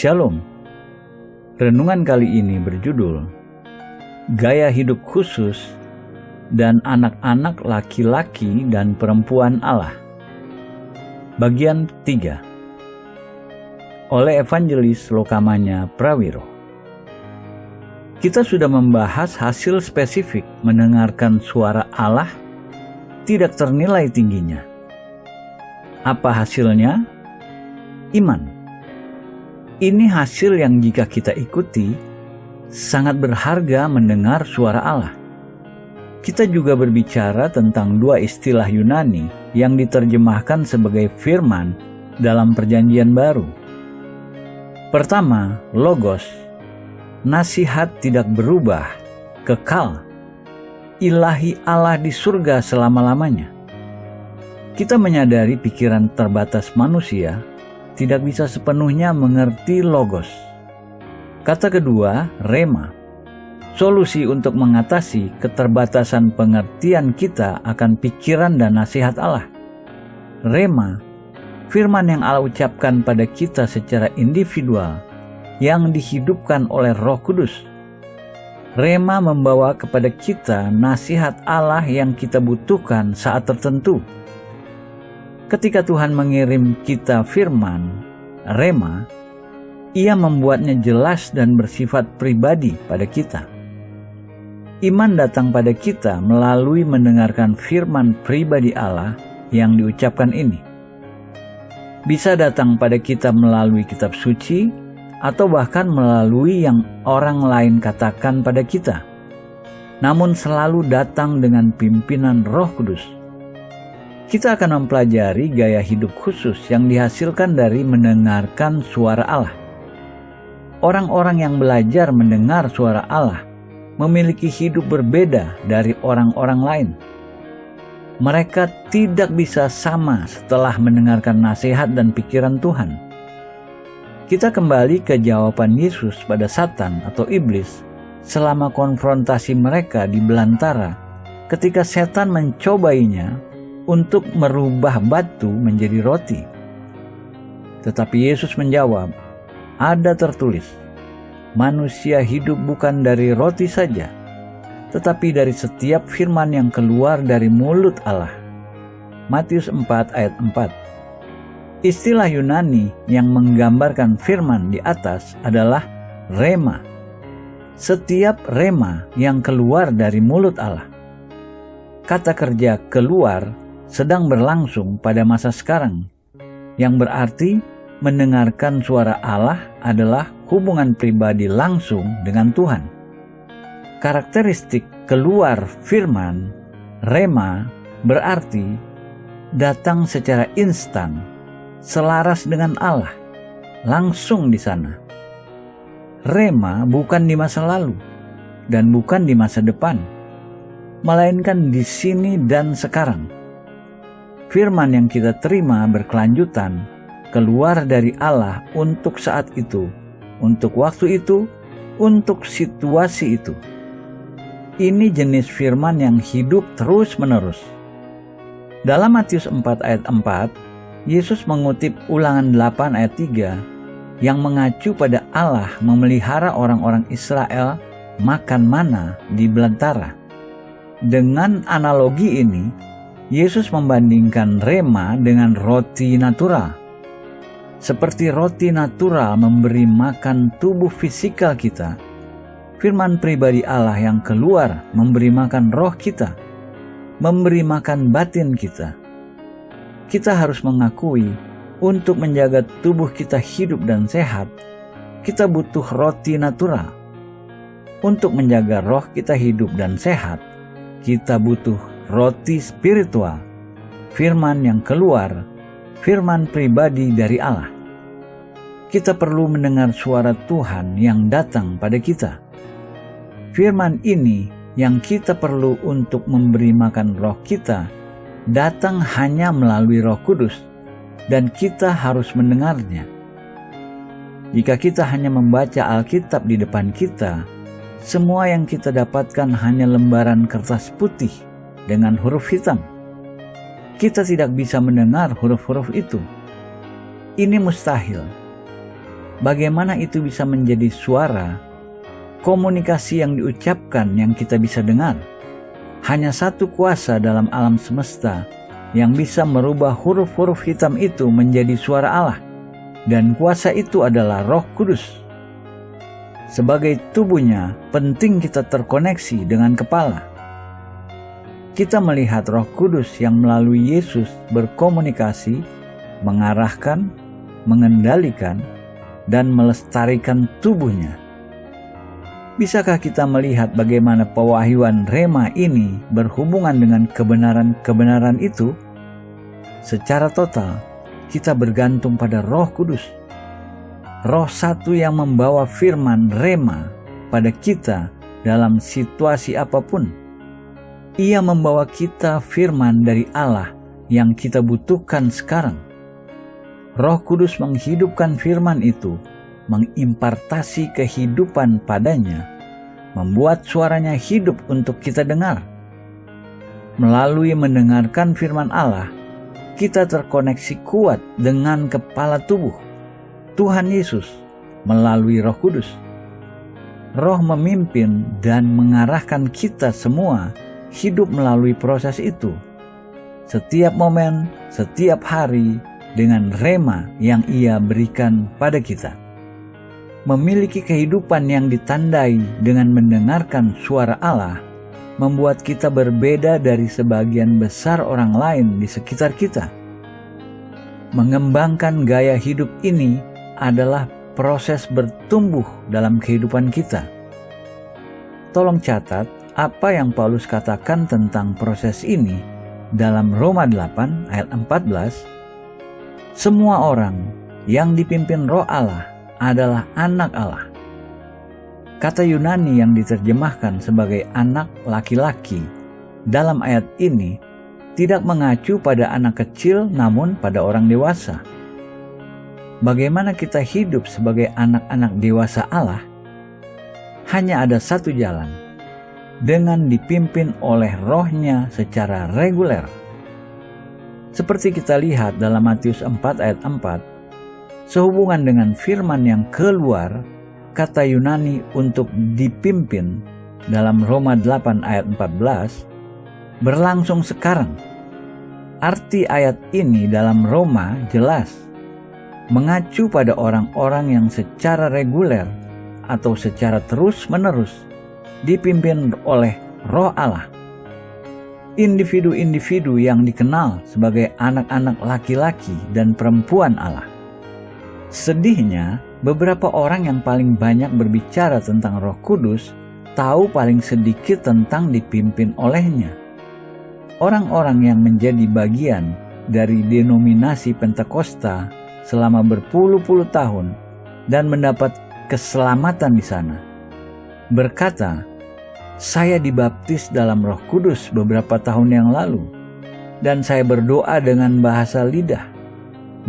Shalom. Renungan kali ini berjudul Gaya Hidup Khusus dan Anak-anak Laki-laki dan Perempuan Allah. Bagian 3. Oleh Evangelis Lokamanya Prawiro. Kita sudah membahas hasil spesifik mendengarkan suara Allah tidak ternilai tingginya. Apa hasilnya? Iman. Ini hasil yang jika kita ikuti, sangat berharga mendengar suara Allah. Kita juga berbicara tentang dua istilah Yunani yang diterjemahkan sebagai firman dalam Perjanjian Baru. Pertama, logos, nasihat tidak berubah, kekal, ilahi Allah di surga selama-lamanya. Kita menyadari pikiran terbatas manusia tidak bisa sepenuhnya mengerti logos. Kata kedua, rema, solusi untuk mengatasi keterbatasan pengertian kita akan pikiran dan nasihat Allah. Rema, firman yang Allah ucapkan pada kita secara individual yang dihidupkan oleh Roh Kudus. Rema membawa kepada kita nasihat Allah yang kita butuhkan saat tertentu. Ketika Tuhan mengirim kita firman, rema, Ia membuatnya jelas dan bersifat pribadi pada kita. Iman datang pada kita melalui mendengarkan firman pribadi Allah yang diucapkan ini. Bisa datang pada kita melalui kitab suci atau bahkan melalui yang orang lain katakan pada kita. Namun selalu datang dengan pimpinan Roh Kudus. Kita akan mempelajari gaya hidup khusus yang dihasilkan dari mendengarkan suara Allah. Orang-orang yang belajar mendengar suara Allah memiliki hidup berbeda dari orang-orang lain. Mereka tidak bisa sama setelah mendengarkan nasihat dan pikiran Tuhan. Kita kembali ke jawaban Yesus pada Satan atau iblis selama konfrontasi mereka di belantara ketika setan mencobainya untuk merubah batu menjadi roti. Tetapi Yesus menjawab, ada tertulis, manusia hidup bukan dari roti saja, tetapi dari setiap firman yang keluar dari mulut Allah. Matius 4 ayat 4. Istilah Yunani yang menggambarkan firman di atas adalah rema. Setiap rema yang keluar dari mulut Allah. Kata kerja keluar sedang berlangsung pada masa sekarang, yang berarti mendengarkan suara Allah adalah hubungan pribadi langsung dengan Tuhan. Karakteristik keluar firman, rema, berarti datang secara instan, selaras dengan Allah, langsung di sana. Rema bukan di masa lalu dan bukan di masa depan, melainkan di sini dan sekarang. Firman yang kita terima berkelanjutan keluar dari Allah untuk saat itu, untuk waktu itu, untuk situasi itu. Ini jenis firman yang hidup terus-menerus. Dalam Matius 4 ayat 4, Yesus mengutip Ulangan 8 ayat 3 yang mengacu pada Allah memelihara orang-orang Israel makan mana di belantara. Dengan analogi ini, Yesus membandingkan rema dengan roti natural. Seperti roti natural memberi makan tubuh fisikal kita, firman pribadi Allah yang keluar memberi makan roh kita, memberi makan batin kita. Kita harus mengakui, untuk menjaga tubuh kita hidup dan sehat, kita butuh roti natural. Untuk menjaga roh kita hidup dan sehat, kita butuh roti spiritual, firman yang keluar, firman pribadi dari Allah. Kita perlu mendengar suara Tuhan yang datang pada kita. Firman ini yang kita perlu untuk memberi makan roh kita, datang hanya melalui Roh Kudus, dan kita harus mendengarnya. Jika kita hanya membaca Alkitab di depan kita, semua yang kita dapatkan hanya lembaran kertas putih dengan huruf hitam. Kita tidak bisa mendengar huruf-huruf itu. Ini mustahil. bagaimana itu bisa menjadi suara, komunikasi yang diucapkan yang kita bisa dengar. Hanya satu kuasa dalam alam semesta yang bisa merubah huruf-huruf hitam itu menjadi suara Allah, dan kuasa itu adalah Roh Kudus. Sebagai tubuhnya, penting kita terkoneksi dengan kepala. Kita melihat Roh Kudus yang melalui Yesus berkomunikasi, mengarahkan, mengendalikan, dan melestarikan tubuhnya. Bisakah kita melihat bagaimana pewahyuan rema ini berhubungan dengan kebenaran-kebenaran itu? Secara total, kita bergantung pada Roh Kudus. Roh satu yang membawa firman rema pada kita dalam situasi apapun. Ia membawa kita firman dari Allah yang kita butuhkan sekarang. Roh Kudus menghidupkan firman itu, mengimpartasi kehidupan padanya, membuat suaranya hidup untuk kita dengar. Melalui mendengarkan firman Allah, kita terkoneksi kuat dengan kepala tubuh, Tuhan Yesus, melalui Roh Kudus. Roh memimpin dan mengarahkan kita semua hidup melalui proses itu. Setiap momen, setiap hari, dengan rema yang Ia berikan pada kita. Memiliki kehidupan yang ditandai dengan mendengarkan suara Allah membuat kita berbeda dari sebagian besar orang lain di sekitar kita. Mengembangkan gaya hidup ini adalah proses bertumbuh dalam kehidupan kita. Tolong catat apa yang Paulus katakan tentang proses ini dalam Roma 8 ayat 14. Semua orang yang dipimpin Roh Allah adalah anak Allah. Kata Yunani yang diterjemahkan sebagai anak laki-laki dalam ayat ini tidak mengacu pada anak kecil namun pada orang dewasa. Bagaimana kita hidup sebagai anak-anak dewasa Allah? Hanya ada satu jalan, dengan dipimpin oleh Roh-Nya secara reguler. Seperti kita lihat dalam Matius 4 ayat 4, sehubungan dengan firman yang keluar, kata Yunani untuk dipimpin dalam Roma 8 ayat 14, berlangsung sekarang. Arti ayat ini dalam Roma jelas, mengacu pada orang-orang yang secara reguler atau secara terus-menerus dipimpin oleh Roh Allah. Individu-individu yang dikenal sebagai anak-anak laki-laki dan perempuan Allah. Sedihnya, beberapa orang yang paling banyak berbicara tentang Roh Kudus tahu paling sedikit tentang dipimpin olehnya. Orang-orang yang menjadi bagian dari denominasi Pentakosta selama berpuluh-puluh tahun dan mendapat keselamatan di sana berkata, "Saya dibaptis dalam Roh Kudus beberapa tahun yang lalu, dan saya berdoa dengan bahasa lidah,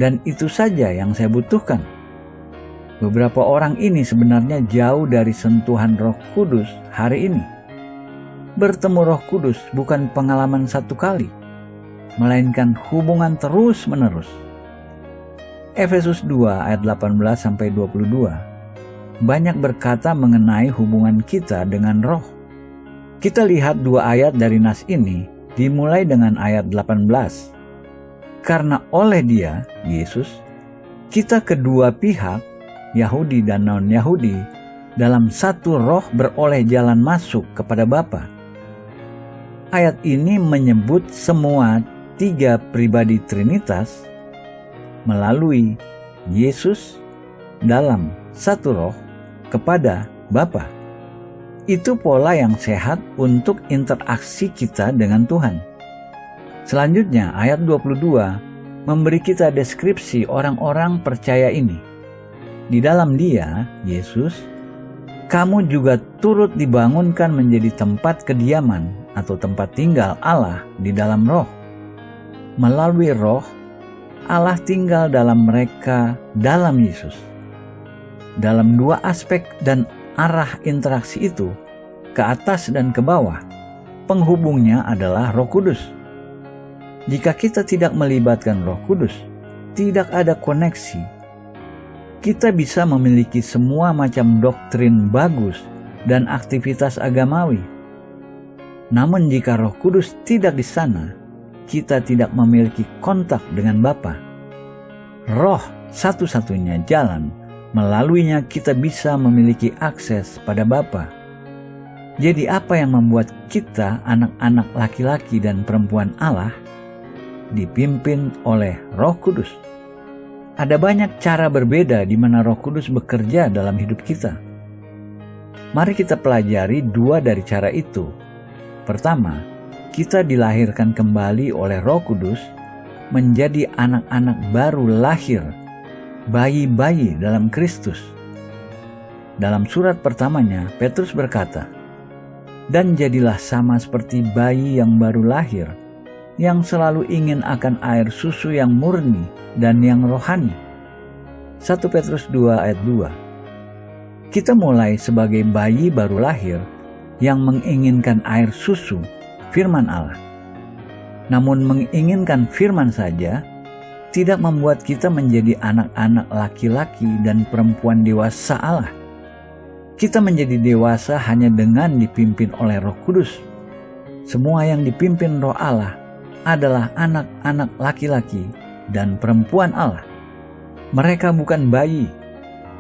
dan itu saja yang saya butuhkan." Beberapa orang ini sebenarnya jauh dari sentuhan Roh Kudus hari ini. Bertemu Roh Kudus bukan pengalaman satu kali, melainkan hubungan terus-menerus. Efesus 2 ayat 18-22 banyak berkata mengenai hubungan kita dengan Roh. Kita lihat dua ayat dari nas ini, dimulai dengan ayat 18. Karena oleh Dia, Yesus, kita kedua pihak, Yahudi dan non-Yahudi, dalam satu roh beroleh jalan masuk kepada Bapa. Ayat ini menyebut semua tiga pribadi Trinitas melalui Yesus dalam satu roh kepada Bapa. Itu pola yang sehat untuk interaksi kita dengan Tuhan. Selanjutnya ayat 22 memberi kita deskripsi orang-orang percaya ini. Di dalam Dia, Yesus, kamu juga turut dibangunkan menjadi tempat kediaman atau tempat tinggal Allah di dalam Roh. Melalui Roh, Allah tinggal dalam mereka dalam Yesus. Dalam dua aspek dan arah interaksi itu, ke atas dan ke bawah, penghubungnya adalah Roh Kudus. Jika kita tidak melibatkan Roh Kudus, tidak ada koneksi. Kita bisa memiliki semua macam doktrin bagus dan aktivitas agamawi. Namun jika Roh Kudus tidak di sana, kita tidak memiliki kontak dengan Bapa. Roh satu-satunya jalan, melaluinya kita bisa memiliki akses pada Bapa. Jadi apa yang membuat kita anak-anak laki-laki dan perempuan Allah dipimpin oleh Roh Kudus? Ada banyak cara berbeda di mana Roh Kudus bekerja dalam hidup kita. Mari kita pelajari dua dari cara itu. Pertama, kita dilahirkan kembali oleh Roh Kudus menjadi anak-anak baru lahir, bayi-bayi dalam Kristus. Dalam surat pertamanya, Petrus berkata, "Dan jadilah sama seperti bayi yang baru lahir, yang selalu ingin akan air susu yang murni dan yang rohani." 1 Petrus 2 ayat 2. Kita mulai sebagai bayi baru lahir yang menginginkan air susu, firman Allah. Namun menginginkan firman saja tidak membuat kita menjadi anak-anak laki-laki dan perempuan dewasa Allah. Kita menjadi dewasa hanya dengan dipimpin oleh Roh Kudus. Semua yang dipimpin Roh Allah adalah anak-anak laki-laki dan perempuan Allah. Mereka bukan bayi,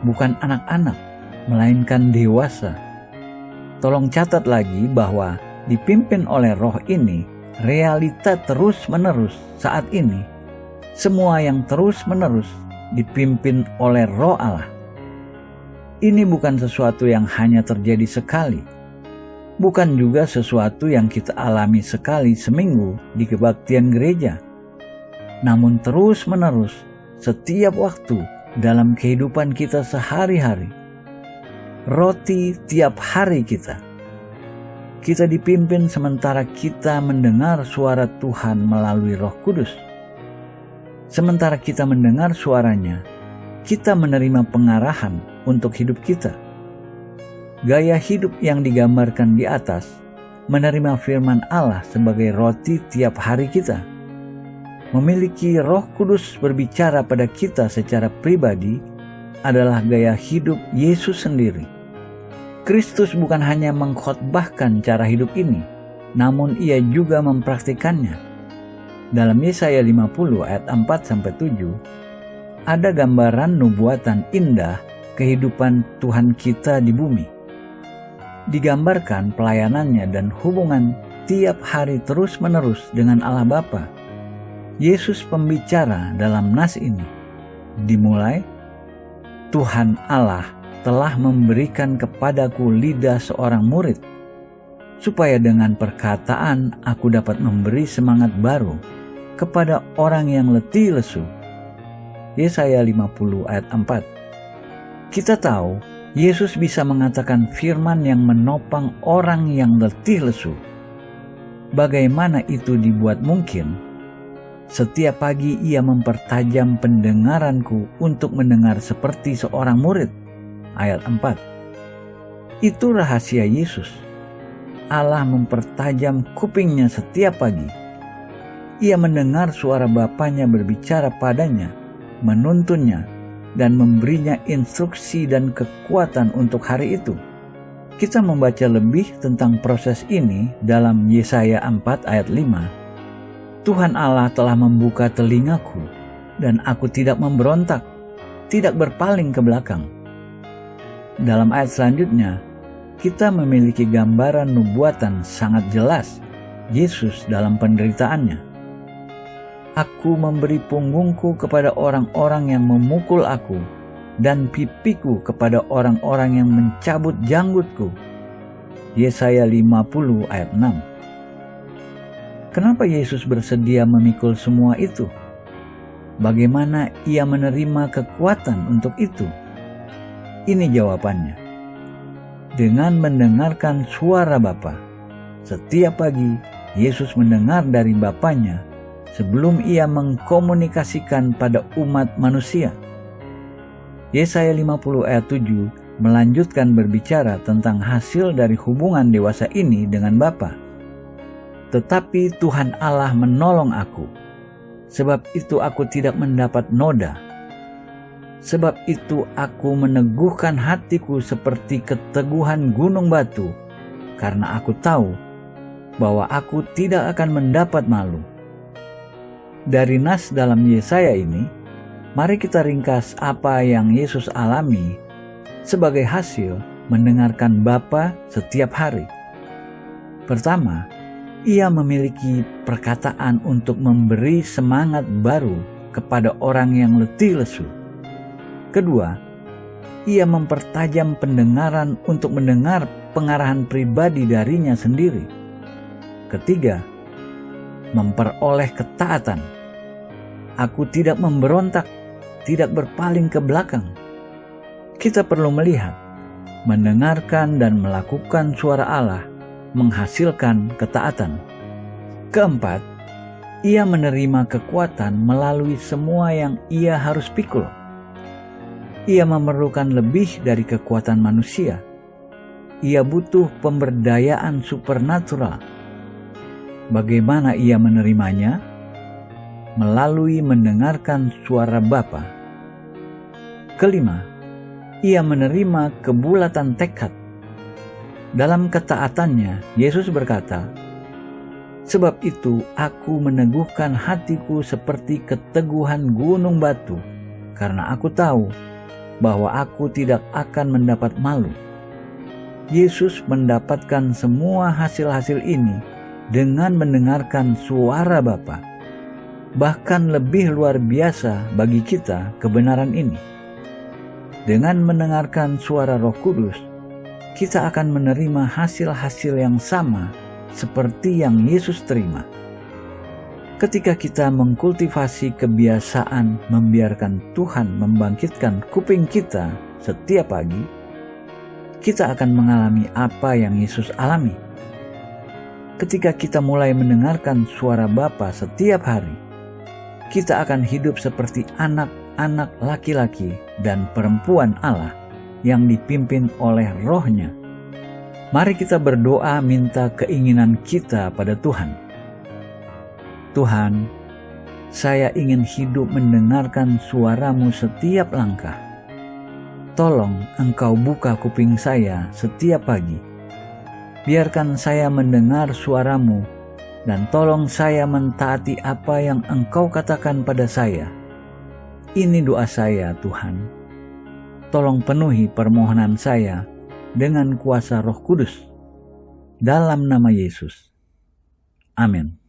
bukan anak-anak, melainkan dewasa. Tolong catat lagi bahwa dipimpin oleh Roh ini realita terus-menerus saat ini. Semua yang terus-menerus dipimpin oleh Roh Allah. Ini bukan sesuatu yang hanya terjadi sekali. Bukan juga sesuatu yang kita alami sekali seminggu di kebaktian gereja. Namun terus-menerus setiap waktu dalam kehidupan kita sehari-hari. Roti tiap hari kita. Kita dipimpin sementara kita mendengar suara Tuhan melalui Roh Kudus. Sementara kita mendengar suaranya, kita menerima pengarahan untuk hidup kita. Gaya hidup yang digambarkan di atas menerima firman Allah sebagai roti tiap hari kita. Memiliki Roh Kudus berbicara pada kita secara pribadi adalah gaya hidup Yesus sendiri. Kristus bukan hanya mengkhotbahkan cara hidup ini, namun ia juga mempraktikannya. Dalam Yesaya 50 ayat 4-7 ada gambaran nubuatan indah kehidupan Tuhan kita di bumi. Digambarkan pelayanannya dan hubungan tiap hari terus-menerus dengan Allah Bapa. Yesus pembicara dalam nas ini. Dimulai, Tuhan Allah telah memberikan kepadaku lidah seorang murid, supaya dengan perkataan aku dapat memberi semangat baru kepada orang yang letih lesu. Yesaya 50 ayat 4. Kita tahu Yesus bisa mengatakan firman yang menopang orang yang letih lesu. Bagaimana itu dibuat mungkin? Setiap pagi ia mempertajam pendengaranku untuk mendengar seperti seorang murid. Ayat 4. Itu rahasia Yesus. Allah mempertajam kupingnya setiap pagi. Ia mendengar suara Bapanya berbicara padanya, menuntunnya, dan memberinya instruksi dan kekuatan untuk hari itu. Kita membaca lebih tentang proses ini dalam Yesaya 4 ayat 5. Tuhan Allah telah membuka telingaku, dan aku tidak memberontak, tidak berpaling ke belakang. Dalam ayat selanjutnya, kita memiliki gambaran nubuatan sangat jelas Yesus dalam penderitaannya. Aku memberi punggungku kepada orang-orang yang memukul aku, dan pipiku kepada orang-orang yang mencabut janggutku. Yesaya 50 ayat 6. Kenapa Yesus bersedia memikul semua itu? Bagaimana ia menerima kekuatan untuk itu? Ini jawabannya. Dengan mendengarkan suara Bapa. Setiap pagi Yesus mendengar dari Bapanya sebelum ia mengkomunikasikan pada umat manusia. Yesaya 50 ayat 7 melanjutkan berbicara tentang hasil dari hubungan dewasa ini dengan Bapa. Tetapi Tuhan Allah menolong aku, sebab itu aku tidak mendapat noda. Sebab itu aku meneguhkan hatiku seperti keteguhan gunung batu, karena aku tahu bahwa aku tidak akan mendapat malu. Dari nas dalam Yesaya ini, mari kita ringkas apa yang Yesus alami sebagai hasil mendengarkan Bapa setiap hari. Pertama, ia memiliki perkataan untuk memberi semangat baru kepada orang yang letih lesu. Kedua, ia mempertajam pendengaran untuk mendengar pengarahan pribadi darinya sendiri. Ketiga, memperoleh ketaatan. Aku tidak memberontak, tidak berpaling ke belakang. Kita perlu melihat, mendengarkan dan melakukan suara Allah menghasilkan ketaatan. Keempat, ia menerima kekuatan melalui semua yang ia harus pikul. Ia memerlukan lebih dari kekuatan manusia. Ia butuh pemberdayaan supernatural. Bagaimana ia menerimanya? Melalui mendengarkan suara Bapa. Kelima, ia menerima kebulatan tekad. Dalam ketaatannya, Yesus berkata, "Sebab itu aku meneguhkan hatiku seperti keteguhan gunung batu, karena aku tahu bahwa aku tidak akan mendapat malu." Yesus mendapatkan semua hasil-hasil ini dengan mendengarkan suara Bapa. Bahkan lebih luar biasa bagi kita kebenaran ini. Dengan mendengarkan suara Roh Kudus, kita akan menerima hasil-hasil yang sama seperti yang Yesus terima. Ketika kita mengkultivasi kebiasaan membiarkan Tuhan membangkitkan kuping kita setiap pagi, kita akan mengalami apa yang Yesus alami. Ketika kita mulai mendengarkan suara Bapa setiap hari, kita akan hidup seperti anak-anak laki-laki dan perempuan Allah yang dipimpin oleh Roh-Nya. Mari kita berdoa minta keinginan kita pada Tuhan. Tuhan, saya ingin hidup mendengarkan suara-Mu setiap langkah. Tolong Engkau buka kuping saya setiap pagi. Biarkan saya mendengar suara-Mu dan tolong saya mentaati apa yang Engkau katakan pada saya. Ini doa saya, Tuhan. Tolong penuhi permohonan saya dengan kuasa Roh Kudus. Dalam nama Yesus. Amin.